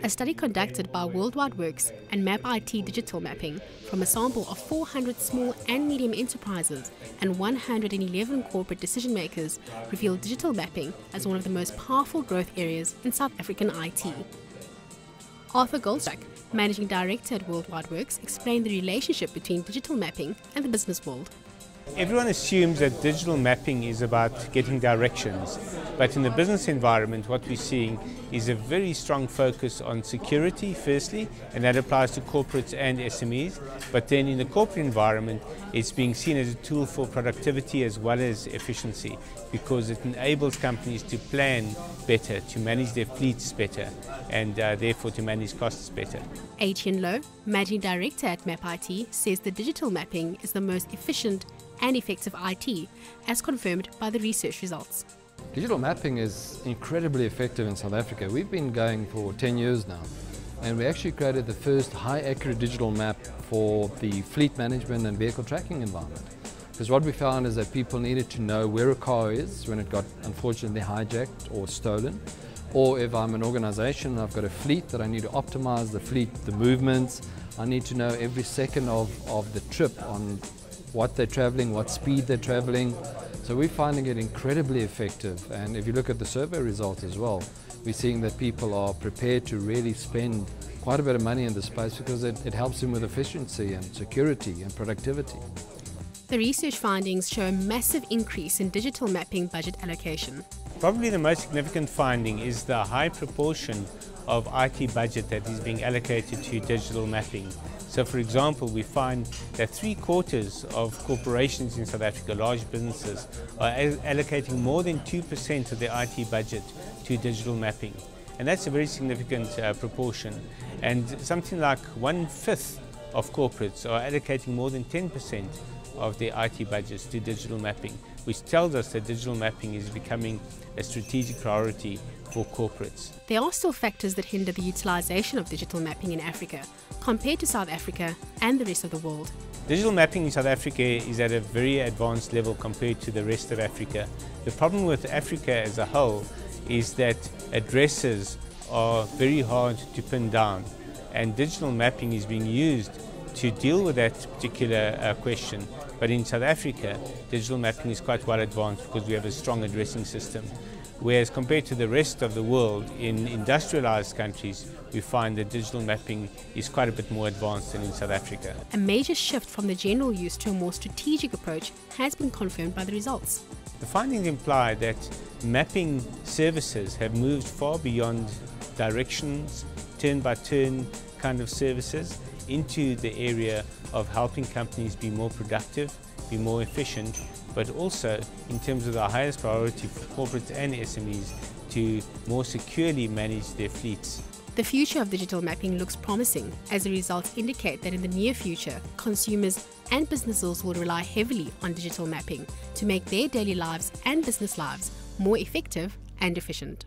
A study conducted by World Wide Worx and mapIT Digital Mapping from a sample of 400 small and medium enterprises and 111 corporate decision makers revealed digital mapping as one of the most powerful growth areas in South African IT. Arthur Goldstuck, Managing Director at World Wide Worx, explained the relationship between digital mapping and the business world. Everyone assumes that digital mapping is about getting directions, but in the business environment what we're seeing is a very strong focus on security firstly, and that applies to corporates and SMEs, but then in the corporate environment it's being seen as a tool for productivity as well as efficiency, because it enables companies to plan better, to manage their fleets better, and therefore to manage costs better. Etienne Lowe, Managing Director at mapIT, says the digital mapping is the most efficient and effective IT, as confirmed by the research results. Digital mapping is incredibly effective in South Africa. We've been going for 10 years now, and we actually created the first high accurate digital map for the fleet management and vehicle tracking environment. Because what we found is that people needed to know where a car is when it got unfortunately hijacked or stolen, or if I'm an organization and I've got a fleet that I need to optimize the fleet, the movements, I need to know every second of the trip on what they're traveling, what speed they're traveling. So we're finding it incredibly effective, and if you look at the survey results as well, we're seeing that people are prepared to really spend quite a bit of money in this space because it helps them with efficiency and security and productivity. The research findings show a massive increase in digital mapping budget allocation. Probably the most significant finding is the high proportion of IT budget that is being allocated to digital mapping. So for example, we find that 3/4 of corporations in South Africa, large businesses, are allocating more than 2% of their IT budget to digital mapping. And that's a very significant proportion. And something like 1/5 of corporates are allocating more than 10% of their IT budgets to digital mapping, which tells us that digital mapping is becoming a strategic priority for corporates. There are still factors that hinder the utilization of digital mapping in Africa compared to South Africa and the rest of the world. Digital mapping in South Africa is at a very advanced level compared to the rest of Africa. The problem with Africa as a whole is that addresses are very hard to pin down, and digital mapping is being used to deal with that particular question. But in South Africa, digital mapping is quite well advanced because we have a strong addressing system. Whereas compared to the rest of the world, in industrialized countries, we find that digital mapping is quite a bit more advanced than in South Africa. A major shift from the general use to a more strategic approach has been confirmed by the results. The findings imply that mapping services have moved far beyond directions, turn-by-turn kind of services, into the area of helping companies be more productive, be more efficient, but also in terms of the highest priority for corporates and SMEs to more securely manage their fleets. The future of digital mapping looks promising, as the results indicate that in the near future, consumers and businesses will rely heavily on digital mapping to make their daily lives and business lives more effective and efficient.